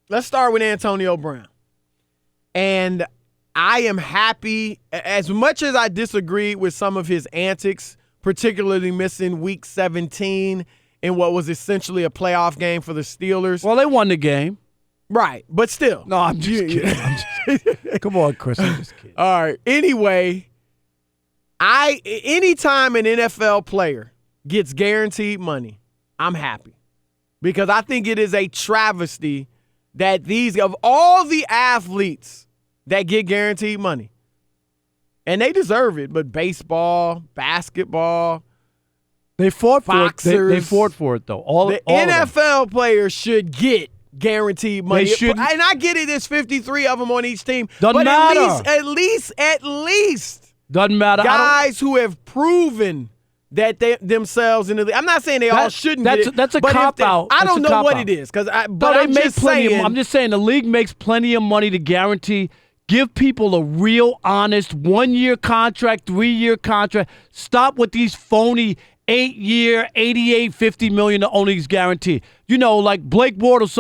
let's start with Antonio Brown. And I am happy, as much as I disagree with some of his antics, particularly missing Week 17 in what was essentially a playoff game for the Steelers. Well, they won the game. Right, but still. No, I'm just kidding. Come on, Chris. I'm just kidding. All right. Anyway, anytime an NFL player gets guaranteed money, I'm happy. Because I think it is a travesty that of all the athletes that get guaranteed money, and they deserve it, but baseball, basketball, they fought boxers, for it. They fought for it, though. All NFL players should get guaranteed money. They should, and I get it, there's 53 of them on each team. Doesn't matter. At least doesn't matter. Guys who have proven that they themselves in the league. I'm not saying they all shouldn't get it. That's a cop-out. I don't know what it is. I'm just saying the league makes plenty of money to guarantee. Give people a real, honest 1-year contract, 3-year contract. Stop with these phony 8-year, $88, $50 million to only guaranteed. Like Blake Bortles.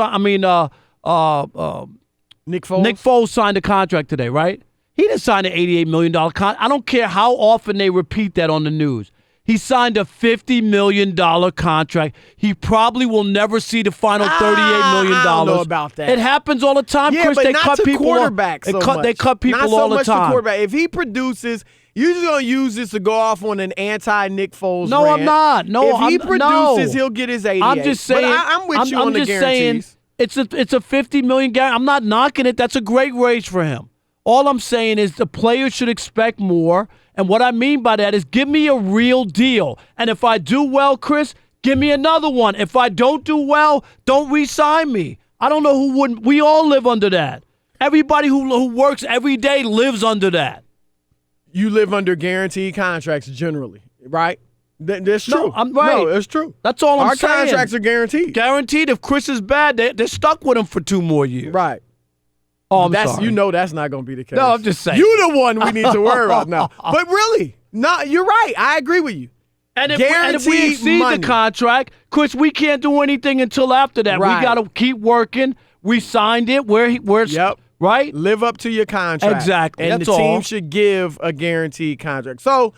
Nick Foles. Nick Foles signed a contract today, right? He didn't sign an $88 million contract. I don't care how often they repeat that on the news. He signed a $50 million contract. He probably will never see the final $38 million. I don't know about that. It happens all the time, yeah, Chris. But they not cut to people quarterbacks so much. They cut people not so all the much time. To quarterback. If he produces, you're just going to use this to go off on an anti-Nick Foles No, rant. I'm not. No, if he produces, he'll get his 88. I'm just saying. But I'm with you on the guarantees. It's a $50 million guarantee. I'm not knocking it. That's a great wage for him. All I'm saying is the players should expect more. And what I mean by that is give me a real deal. And if I do well, Chris, give me another one. If I don't do well, don't re-sign me. I don't know who wouldn't. We all live under that. Everybody who works every day lives under that. You live under guaranteed contracts generally, right? That's true. No, I'm right. No, it's true. That's all I'm saying. Our contracts are guaranteed. Guaranteed. If Chris is bad, they're stuck with him for 2 more years. Right. Oh, I'm sorry. That's not going to be the case. No, I'm just saying. You're the one we need to worry about now. But really, no, you're right. I agree with you. And if we exceed the contract, Chris, we can't do anything until after that. Right. We got to keep working. We signed it. Yep. Right? Live up to your contract. Exactly. And the team should give a guaranteed contract. So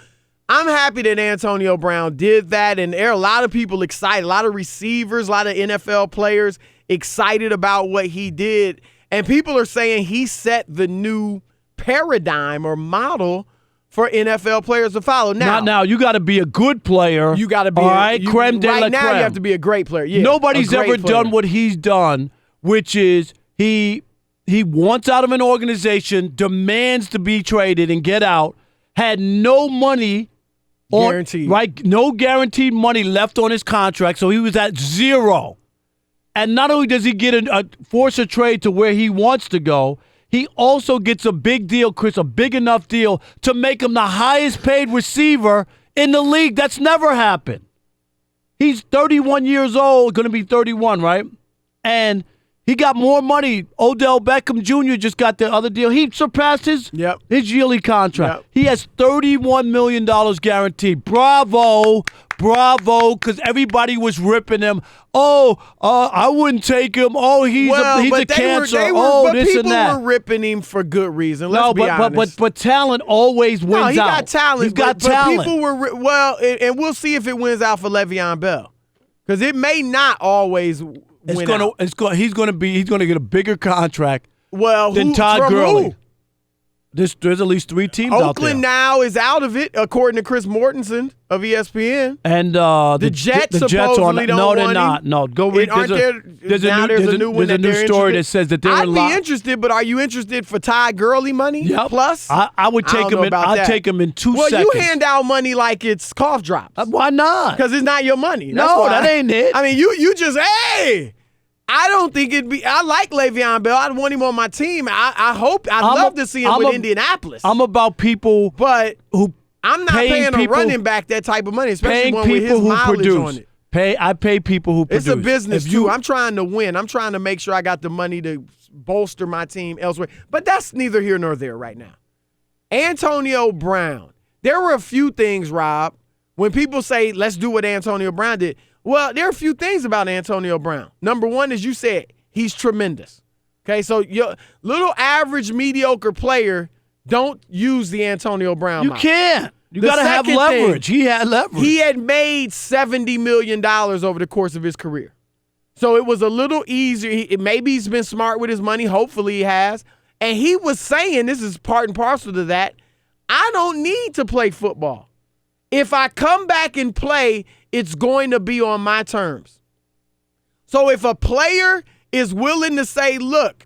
I'm happy that Antonio Brown did that. And there are a lot of people excited, a lot of receivers, a lot of NFL players excited about what he did. And people are saying he set the new paradigm or model for NFL players to follow. Now you got to be a good player. You got to be creme de la right now. creme. You have to be a great player. Yeah, nobody's ever done what he's done, which is he wants out of an organization, demands to be traded and get out, had no money guaranteed, right? No guaranteed money left on his contract, so he was at zero. And not only does he get force a trade to where he wants to go, he also gets a big deal, Chris, a big enough deal to make him the highest paid receiver in the league. That's never happened. He's 31 years old, going to be 31, right? And he got more money. Odell Beckham Jr. just got the other deal. He surpassed his yearly contract. Yep. He has $31 million guaranteed. Bravo, because everybody was ripping him. I wouldn't take him. He's a cancer. But this people and that. were ripping him for good reason. Let's be honest. But talent always wins out. He got talent. He's got But talent. people were and we'll see if it wins out for Le'Veon Bell, because it may not always. He's going to get a bigger contract than Todd Gurley. There's at least 3 teams out there. Oakland now is out of it, according to Chris Mortensen of ESPN. And the Jets supposedly don't want him. No, they're not. No, go read. There's a new story that says that they're I'd be interested, but are you interested for Todd Gurley money? Yep. Plus? I would take him in. I'd take him in 2 seconds. Well, you hand out money like it's cough drops. Why not? Because it's not your money. That ain't it. I mean, you just, hey. I don't think it'd be. I like Le'Veon Bell. I'd want him on my team. I'd love to see him with Indianapolis. I'm about people, but I'm not paying a running back that type of money, especially one with his mileage on it. I pay people who produce. It's a business too. I'm trying to win. I'm trying to make sure I got the money to bolster my team elsewhere. But that's neither here nor there right now. Antonio Brown. There were a few things, Rob, when people say, let's do what Antonio Brown did. Well, there are a few things about Antonio Brown. Number one, as you said, he's tremendous. Okay, so your little average mediocre player don't use the Antonio Brown You model. can't. You The got to have second leverage. thing, He had leverage. He had made $70 million over the course of his career. So it was a little easier. Maybe he's been smart with his money. Hopefully he has. And he was saying, this is part and parcel to that, I don't need to play football. If I come back and play, it's going to be on my terms. So if a player is willing to say, look,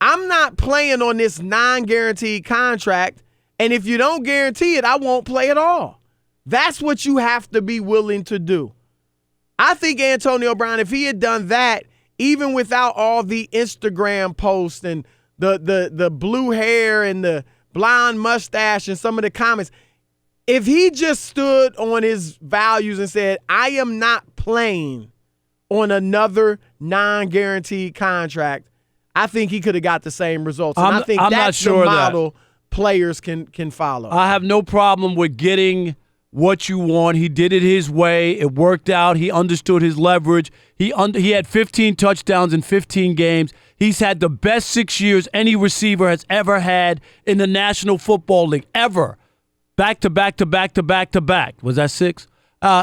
I'm not playing on this non-guaranteed contract, and if you don't guarantee it, I won't play at all. That's what you have to be willing to do. I think Antonio Brown, if he had done that, even without all the Instagram posts and the blue hair and the blonde mustache and some of the comments, if he just stood on his values and said, I am not playing on another non-guaranteed contract, I think he could have got the same results. And I think I'm that's not sure the model players can follow. I have no problem with getting what you want. He did it his way. It worked out. He understood his leverage. He had 15 touchdowns in 15 games. He's had the best 6 years any receiver has ever had in the National Football League, ever. Back to back to back to back to back. Was that 6?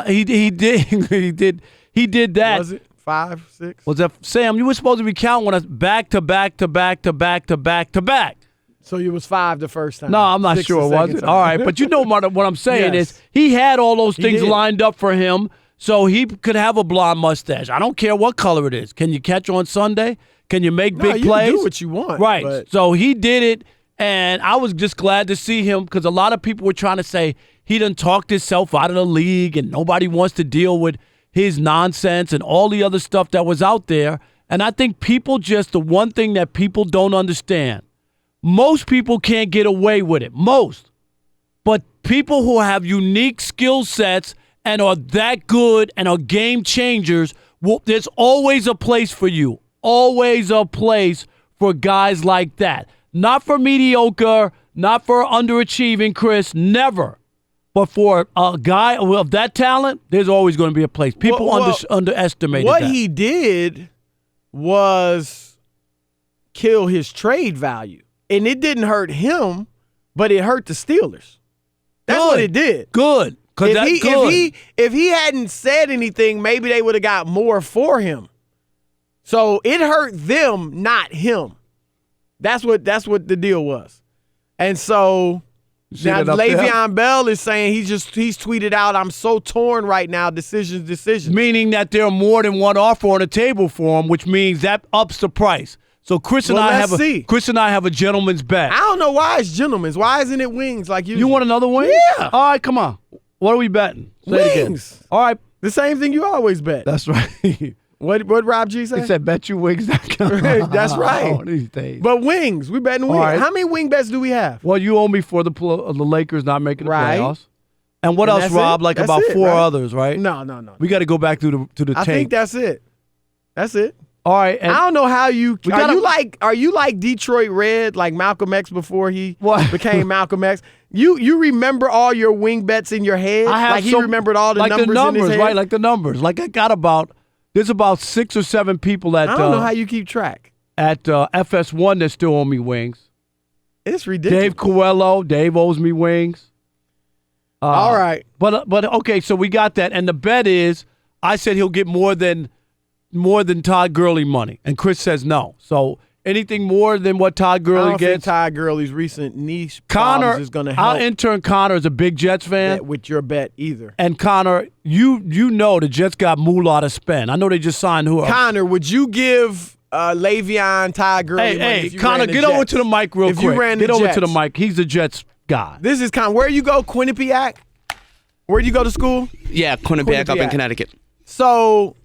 He did he did that. Was it 5, 6? Was that Sam? You were supposed to be counting when us back to back to back to back to back to back. So it was 5 the first time. No, I'm not 6 sure. the Was second it? time. All right, but you know what I'm saying Yes. is he had all those things did. lined up for him, so he could have a blonde mustache. I don't care what color it is. Can you catch on Sunday? Can you make big you plays? can do what you want. Right. but- So he did it, and I was just glad to see him because a lot of people were trying to say he done talked himself out of the league and nobody wants to deal with his nonsense and all the other stuff that was out there. And I think people the one thing that people don't understand, most people can't get away with it. Most. But people who have unique skill sets and are that good and are game changers, there's always a place for you. Always a place for guys like that. Not for mediocre, not for underachieving, Chris, never. But for a guy of that talent, there's always going to be a place. People underestimated what that. he did was kill his trade value. And it didn't hurt him, but it hurt the Steelers. That's what it did. Good. If he hadn't said anything, maybe they would have got more for him. So it hurt them, not him. That's what the deal was. And so now Le'Veon Bell is saying he's tweeted out, I'm so torn right now, decisions. Meaning that there are more than one offer on the table for him, which means that ups the price. So Chris and I have a gentleman's bet. I don't know why it's gentlemen's. Why isn't it wings like you? You want another wing? Yeah. All right, come on. What are we betting? Say it again. Wings. All right. The same thing you always bet. That's right. What Rob G say? He said betyouwings.com. That's right. Oh, these days. But wings. We betting wings. right. How many wing bets do we have? Well, you owe me for the Lakers not making the Right. playoffs. And what And else, that's Rob? it? Like That's about it, 4 right? others, right? No. We got to go back to the I tape. think that's it. That's it. All right. And I don't know how you gotta- are you like Detroit Red, like Malcolm X before he What? became Malcolm X? You remember all your wing bets in your head? I have like he remembered all the like numbers in his head? right? Like the numbers. Like I got there's about 6 or 7 people at I don't know how you keep track. at FS1 that still owe me wings. It's ridiculous. Dave Coelho, Dave owes me wings. All right. But okay, so we got that, and the bet is I said he'll get more than Todd Gurley money, and Chris says no. So anything more than what Todd I Gurley don't think gets, Todd Gurley's recent niche Connor problems is going to help our intern Connor is a big Jets fan, that with your bet either. and Connor, you know the Jets got moolah to spend. I know they just signed who? Connor, would you give Le'Veon Todd Gurley money Hey, if you Connor, ran the get over Jets? to the mic real If quick. you ran the Get over to the Jets. mic. He's a Jets guy. This is Connor. Where you go, Quinnipiac? Where'd you go to school? Yeah, Quinnipiac up in Connecticut. So,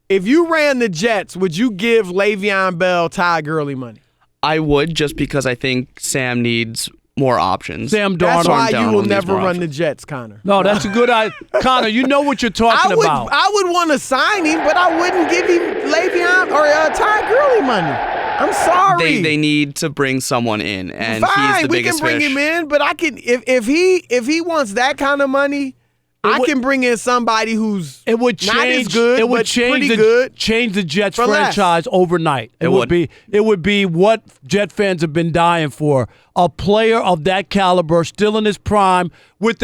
if you ran the Jets, would you give Le'Veon Bell Todd Gurley money? I would, just because I think Sam needs more options. Sam Darnold. That's why Darnold you will needs never more run the options. Jets, Connor. No, that's a good idea. Connor, you know what you're talking about. I would want to sign him, but I wouldn't give him Le'Veon or Todd Gurley money. I'm sorry. They need to bring someone in, and he's Fine, the we biggest can bring fish. him in, but I can if he wants that kind of money, I can bring in somebody who's it would change, not as good, it would but change pretty the, good. Change the Jets for franchise less. overnight. It would be what Jet fans have been dying for. A player of that caliber, still in his prime, with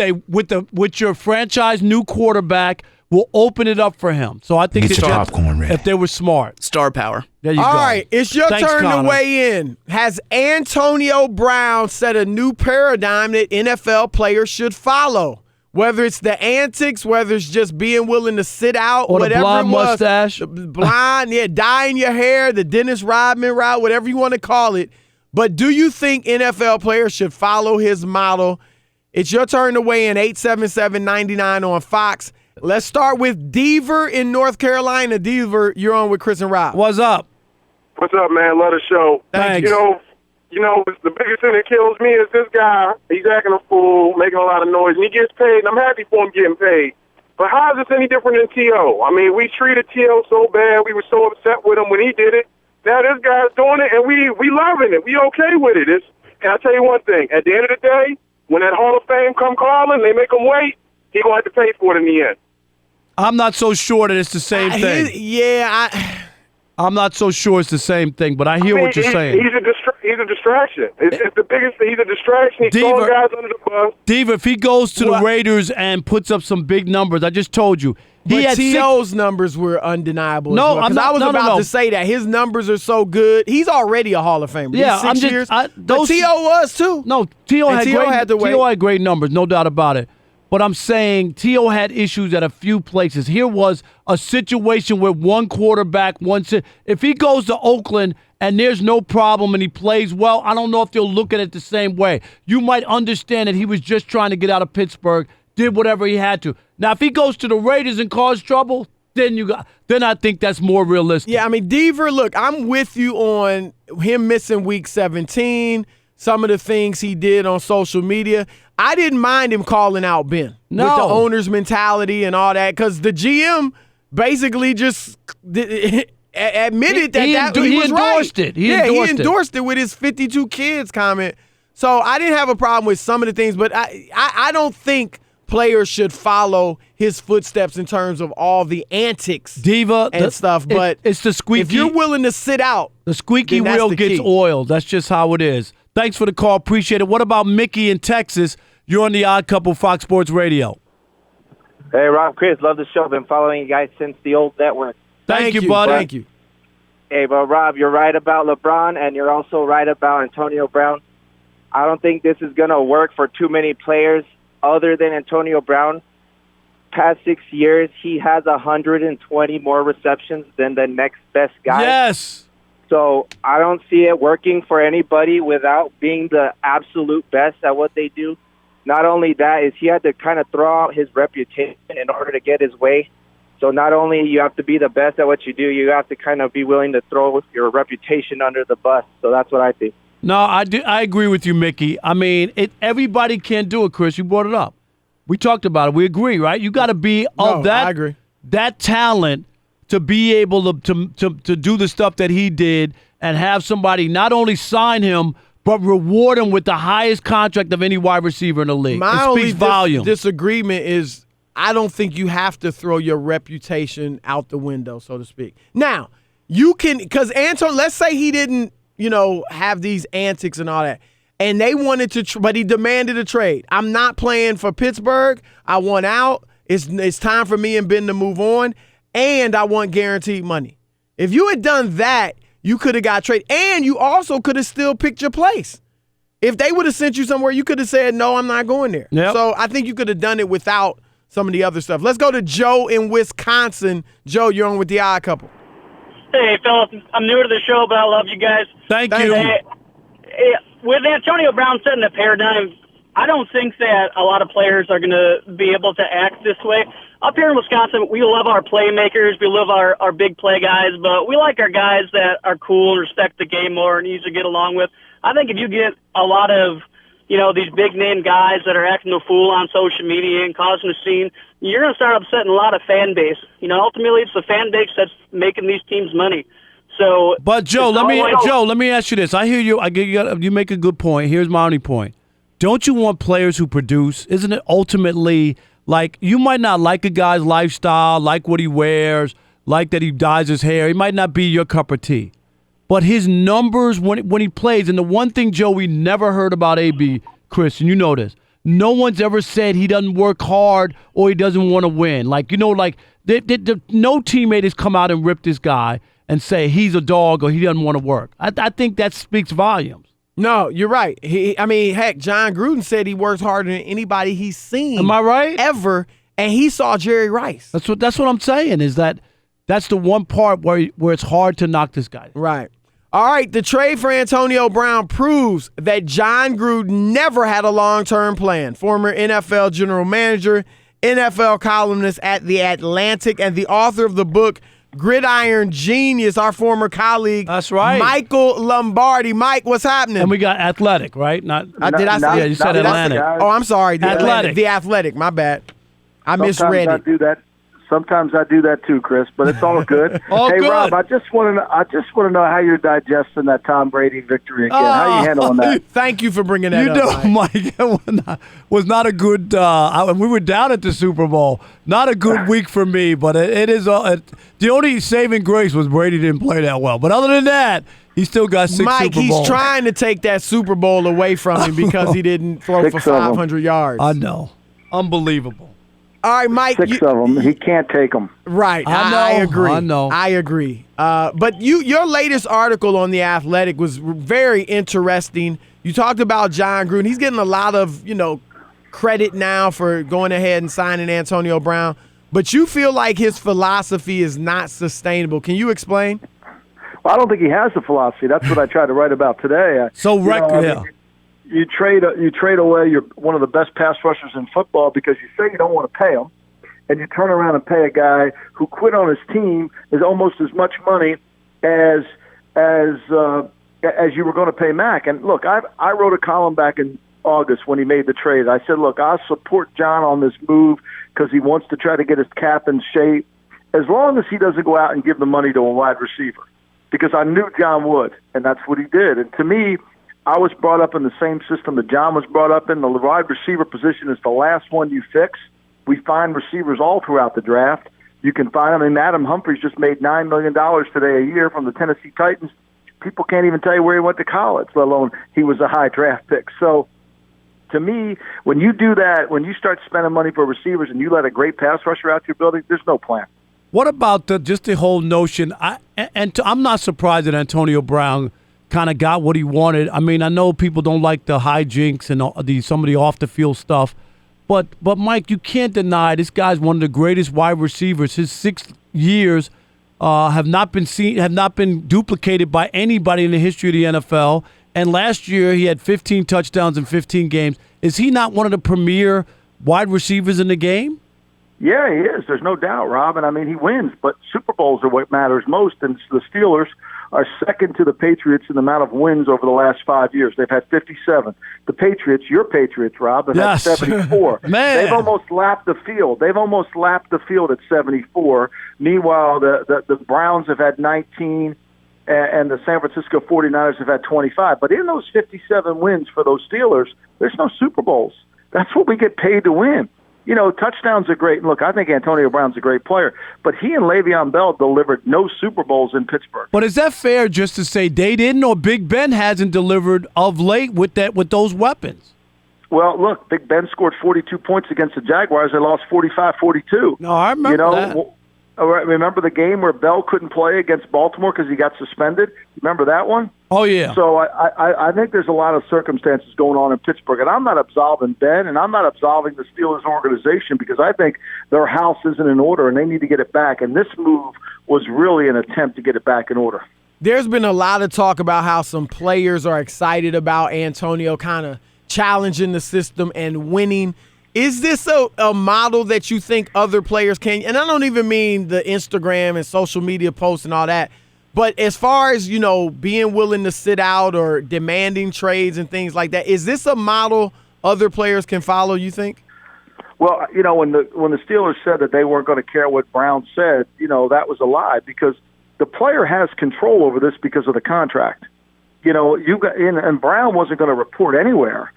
your franchise new quarterback, will open it up for him. So I think Get your popcorn ready. If they were smart. Star power. There you go. All right, it's your Thanks, turn Connor. to weigh in. Has Antonio Brown set a new paradigm that NFL players should follow? Whether it's the antics, whether it's just being willing to sit out, Or the whatever blonde it was. mustache. Blonde, yeah, dyeing your hair, the Dennis Rodman route, whatever you want to call it. But do you think NFL players should follow his model? It's your turn to weigh in, 877-99 on Fox. Let's start with Deaver in North Carolina. Deaver, you're on with Chris and Rob. What's up? What's up, man? Love the show. Thanks. You know, the biggest thing that kills me is this guy. He's acting a fool, making a lot of noise, and he gets paid, and I'm happy for him getting paid. But how is this any different than T.O.? I mean, we treated T.O. so bad. We were so upset with him when he did it. Now this guy's doing it, and we loving it. We okay with it. And I'll tell you one thing. At the end of the day, when that Hall of Fame come calling, they make him wait, he going to have to pay for it in the end. I'm not so sure that it's the same thing. I'm not so sure it's the same thing, but I hear what you're saying. He's a distraction. It's the biggest thing. He's a distraction. He's throwing guys under the bus. Diva, if he goes to the Raiders and puts up some big numbers, I just told you. But T.O.'s numbers were undeniable. No, as well, I was about to say that. His numbers are so good. He's already a Hall of Famer. Yeah, He's 6 years. But T.O. was, too. No, T.O. had great numbers, no doubt about it. But I'm saying T.O. had issues at a few places. Here was a situation with one quarterback, if he goes to Oakland and there's no problem and he plays well, I don't know if they'll look at it the same way. You might understand that he was just trying to get out of Pittsburgh, did whatever he had to. Now, if he goes to the Raiders and cause trouble, then I think that's more realistic. Yeah, I mean, Deaver, look, I'm with you on him missing Week 17, some of the things he did on social media. I didn't mind him calling out Ben with the owner's mentality and all that, because the GM basically just admitted that he was endorsed right. it. He endorsed it with his 52 kids comment. So I didn't have a problem with some of the things, but I don't think players should follow his footsteps in terms of all the antics and stuff. But it's the squeaky. If you're willing to sit out, the squeaky wheel gets oiled. That's just how it is. Thanks for the call. Appreciate it. What about Mickey in Texas? You're on the Odd Couple Fox Sports Radio. Hey, Rob, Chris, love the show. Been following you guys since the old network. Thank you, buddy. Thank you. Hey, but Rob, you're right about LeBron, and you're also right about Antonio Brown. I don't think this is going to work for too many players other than Antonio Brown. Past 6 years, he has 120 more receptions than the next best guy. Yes. So I don't see it working for anybody without being the absolute best at what they do. Not only that, is he had to kind of throw out his reputation in order to get his way. So not only you have to be the best at what you do, you have to kind of be willing to throw your reputation under the bus. So that's what I think. No, I agree with you, Mickey. I mean, everybody can't do it, Chris. You brought it up. We talked about it. We agree, right? You got to be I agree. That talent to be able to do the stuff that he did and have somebody not only sign him, but reward him with the highest contract of any wide receiver in the league. My it speaks volume. Disagreement is I don't think you have to throw your reputation out the window, so to speak. Now, you can, because Anton, let's say he didn't, have these antics and all that, and they wanted to, but he demanded a trade. I'm not playing for Pittsburgh. I want out. It's time for me and Ben to move on, and I want guaranteed money. If you had done that, you could have got traded, and you also could have still picked your place. If they would have sent you somewhere, you could have said, no, I'm not going there. Yep. So I think you could have done it without some of the other stuff. Let's go to Joe in Wisconsin. Joe, you're on with the Odd Couple. Hey, fellas, I'm new to the show, but I love you guys. Thank you. Hey, with Antonio Brown setting the paradigm, I don't think that a lot of players are going to be able to act this way. Up here in Wisconsin, we love our playmakers. We love our big play guys, but we like our guys that are cool and respect the game more and easy to get along with. I think if you get a lot of, these big-name guys that are acting a fool on social media and causing a scene, you're going to start upsetting a lot of fan base. Ultimately, it's the fan base that's making these teams money. So, but Joe, let me ask you this. I hear you. You make a good point. Here's my only point. Don't you want players who produce? Isn't it ultimately Like, you might not like a guy's lifestyle, like what he wears, like that he dyes his hair. He might not be your cup of tea. But his numbers when he plays, and the one thing, Joe, we never heard about AB, Chris, and you know this, no one's ever said he doesn't work hard or he doesn't want to win. Like, no teammate has come out and ripped this guy and say he's a dog or he doesn't want to work. I think that speaks volumes. No, you're right. Heck, John Gruden said he works harder than anybody he's seen. Am I right? Ever, and he saw Jerry Rice. That's what I'm saying, is that's the one part where it's hard to knock this guy. Right. All right, the trade for Antonio Brown proves that John Gruden never had a long-term plan. Former NFL general manager, NFL columnist at The Atlantic, and the author of the book Gridiron Genius, our former colleague. That's right. Michael Lombardi. Mike, what's happening? And we got Athletic, right? Did I say? Yeah, you said Atlantic. Oh, I'm sorry. Athletic. The Athletic. My bad. I misread it. I do that. Sometimes I do that too, Chris, but it's all good. Hey, good. Rob, I just want to know how you're digesting that Tom Brady victory again. How you handling that? Thank you for bringing that up. Mike, it was not a good. We were down at the Super Bowl. Not a good week for me, but it is. The only saving grace was Brady didn't play that well. But other than that, he still got 6 Mike, Super Bowls. he's trying to take that Super Bowl away from him because he didn't throw for 500 yards. I know. Unbelievable. All right, Mike. 6 of them. He can't take them. Right. I agree. I agree. But your latest article on The Athletic was very interesting. You talked about John Gruden. He's getting a lot of, credit now for going ahead and signing Antonio Brown. But you feel like his philosophy is not sustainable. Can you explain? Well, I don't think he has a philosophy. That's what I tried to write about today. You trade away one of the best pass rushers in football because you say you don't want to pay him, and you turn around and pay a guy who quit on his team is almost as much money as you were going to pay Mac. And look, I wrote a column back in August when he made the trade. I said, look, I support John on this move because he wants to try to get his cap in shape, as long as he doesn't go out and give the money to a wide receiver, because I knew John would, and that's what he did. And to me, I was brought up in the same system that John was brought up in. The wide receiver position is the last one you fix. We find receivers all throughout the draft. You can find them. I mean, Adam Humphries just made $9 million today a year from the Tennessee Titans. People can't even tell you where he went to college, let alone he was a high draft pick. So, to me, when you do that, when you start spending money for receivers and you let a great pass rusher out to your building, there's no plan. What about just the whole notion? I'm not surprised that Antonio Brown kind of got what he wanted. I mean, I know people don't like the hijinks and some of the off the field stuff, but Mike, you can't deny this guy's one of the greatest wide receivers. His 6 years have not been duplicated by anybody in the history of the NFL. And last year he had 15 touchdowns in 15 games. Is he not one of the premier wide receivers in the game? Yeah, he is. There's no doubt, Rob. And I mean, he wins, but Super Bowls are what matters most. And the Steelers are second to the Patriots in the amount of wins over the last 5 years. They've had 57. The Patriots, your Patriots, Rob, have had 74. Man. They've almost lapped the field. At 74. Meanwhile, the Browns have had 19, and the San Francisco 49ers have had 25. But in those 57 wins for those Steelers, there's no Super Bowls. That's what we get paid to win. You know, touchdowns are great. And look, I think Antonio Brown's a great player, but he and Le'Veon Bell delivered no Super Bowls in Pittsburgh. But is that fair just to say they didn't, or Big Ben hasn't delivered of late with those weapons? Well, look, Big Ben scored 42 points against the Jaguars. They lost 45-42. No, I remember that. Remember the game where Bell couldn't play against Baltimore because he got suspended? Remember that one? Oh, yeah. So I think there's a lot of circumstances going on in Pittsburgh, and I'm not absolving Ben, and I'm not absolving the Steelers organization, because I think their house isn't in order, and they need to get it back, and this move was really an attempt to get it back in order. There's been a lot of talk about how some players are excited about Antonio kind of challenging the system and winning. Is this a model that you think other players can? And I don't even mean the Instagram and social media posts and all that, but as far as, being willing to sit out or demanding trades and things like that, is this a model other players can follow, you think? Well, when the Steelers said that they weren't going to care what Brown said, that was a lie, because the player has control over this because of the contract. And Brown wasn't going to report anywhere.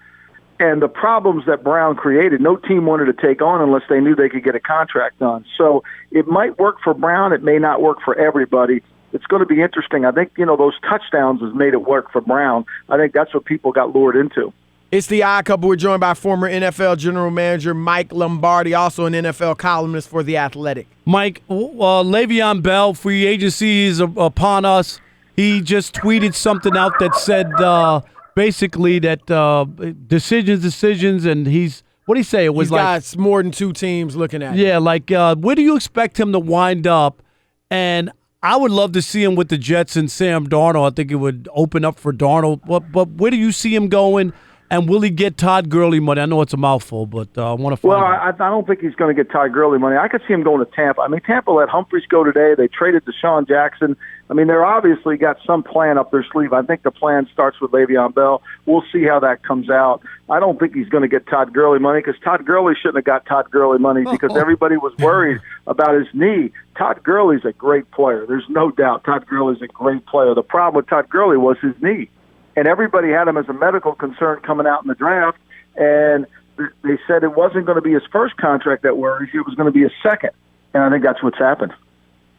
And the problems that Brown created, no team wanted to take on unless they knew they could get a contract done. So it might work for Brown. It may not work for everybody. It's going to be interesting. I think, those touchdowns has made it work for Brown. I think that's what people got lured into. It's the Odd Couple. We're joined by former NFL general manager Mike Lombardi, also an NFL columnist for The Athletic. Mike, Le'Veon Bell, free agency is upon us. He just tweeted something out that said basically that decisions, and what did he say? It was he's got more than 2 teams looking at him. Yeah, where do you expect him to wind up? And I would love to see him with the Jets and Sam Darnold. I think it would open up for Darnold. But where do you see him going? And will he get Todd Gurley money? I know it's a mouthful, but I want to find out. Well, I don't think he's going to get Todd Gurley money. I could see him going to Tampa. I mean, Tampa let Humphries go today. They traded Deshaun Jackson. I mean, they're obviously got some plan up their sleeve. I think the plan starts with Le'Veon Bell. We'll see how that comes out. I don't think he's going to get Todd Gurley money because Todd Gurley shouldn't have got Todd Gurley money because everybody was worried about his knee. Todd Gurley's a great player. There's no doubt Todd Gurley's a great player. The problem with Todd Gurley was his knee. And everybody had him as a medical concern coming out in the draft, and they said it wasn't going to be his first contract that worries you, it was going to be his second. And I think that's what's happened.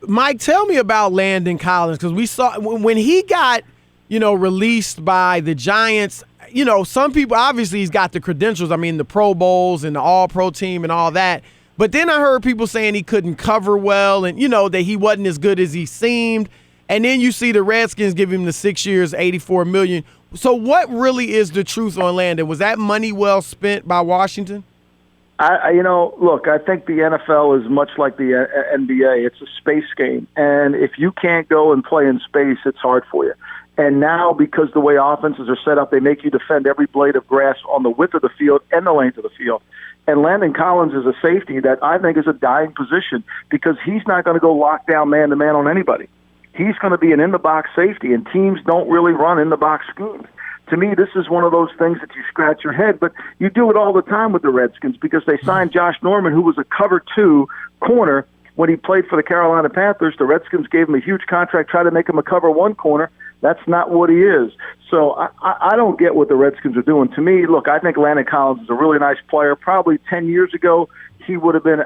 Mike, tell me about Landon Collins, because we saw when he got, released by the Giants, some people, obviously he's got the credentials. I mean, the Pro Bowls and the All-Pro team and all that. But then I heard people saying he couldn't cover well and, that he wasn't as good as he seemed. And then you see the Redskins give him the 6 years, $84 million. So what really is the truth on Landon? Was that money well spent by Washington? Look, I think the NFL is much like the NBA. It's a space game. And if you can't go and play in space, it's hard for you. And now, because the way offenses are set up, they make you defend every blade of grass on the width of the field and the length of the field. And Landon Collins is a safety that I think is a dying position because he's not going to go lock down man-to-man on anybody. He's going to be an in-the-box safety, and teams don't really run in-the-box schemes. To me, this is one of those things that you scratch your head, but you do it all the time with the Redskins because they signed Josh Norman, who was a cover 2 corner when he played for the Carolina Panthers. The Redskins gave him a huge contract, tried to make him a cover 1 corner. That's not what he is. So I don't get what the Redskins are doing. To me, look, I think Landon Collins is a really nice player. Probably 10 years ago, he would have been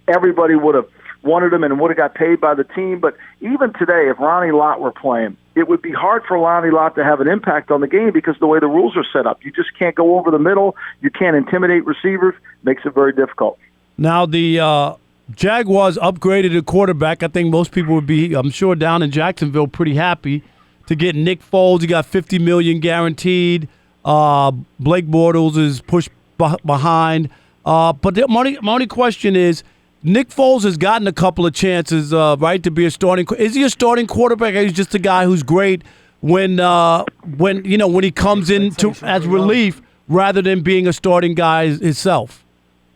everybody would have wanted him and would have got paid by the team. But even today, if Ronnie Lott were playing, it would be hard for Ronnie Lott to have an impact on the game because the way the rules are set up. You just can't go over the middle. You can't intimidate receivers. Makes it very difficult. Now, the Jaguars upgraded a quarterback. I think most people would be, I'm sure, down in Jacksonville pretty happy to get Nick Foles. He got $50 million guaranteed. Blake Bortles is pushed behind. But my only question is, Nick Foles has gotten a couple of chances, right, to be a starting. Is he a starting quarterback? Or is he just a guy who's great when he comes in as relief rather than being a starting guy himself?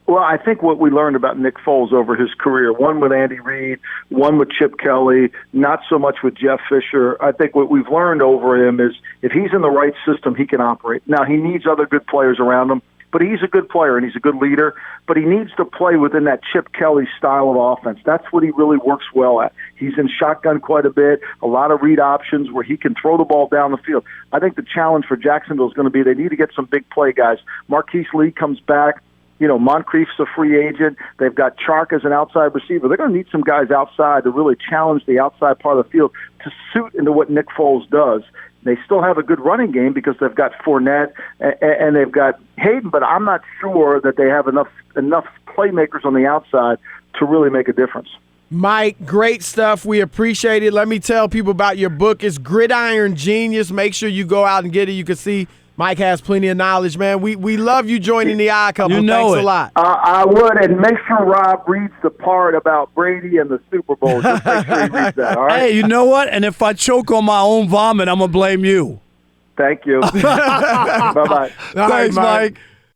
Well, I think what we learned about Nick Foles over his career, one with Andy Reid, one with Chip Kelly, not so much with Jeff Fisher. I think what we've learned over him is if he's in the right system, he can operate. Now, he needs other good players around him. But he's a good player and he's a good leader. But he needs to play within that Chip Kelly style of offense. That's what he really works well at. He's in shotgun quite a bit, a lot of read options where he can throw the ball down the field. I think the challenge for Jacksonville is going to be they need to get some big play guys. Marquise Lee comes back. Moncrief's a free agent. They've got Chark as an outside receiver. They're going to need some guys outside to really challenge the outside part of the field to suit into what Nick Foles does. They still have a good running game because they've got Fournette and they've got Hayden, but I'm not sure that they have enough playmakers on the outside to really make a difference. Mike, great stuff. We appreciate it. Let me tell people about your book. It's Gridiron Genius. Make sure you go out and get it. You can see Mike has plenty of knowledge, man. We love you joining the Odd Couple. Thanks a lot. I would, and make sure Rob reads the part about Brady and the Super Bowl. Just make sure he reads that, all right? Hey, you know what? And if I choke on my own vomit, I'm going to blame you. Thank you. Bye-bye. Thanks, Mike.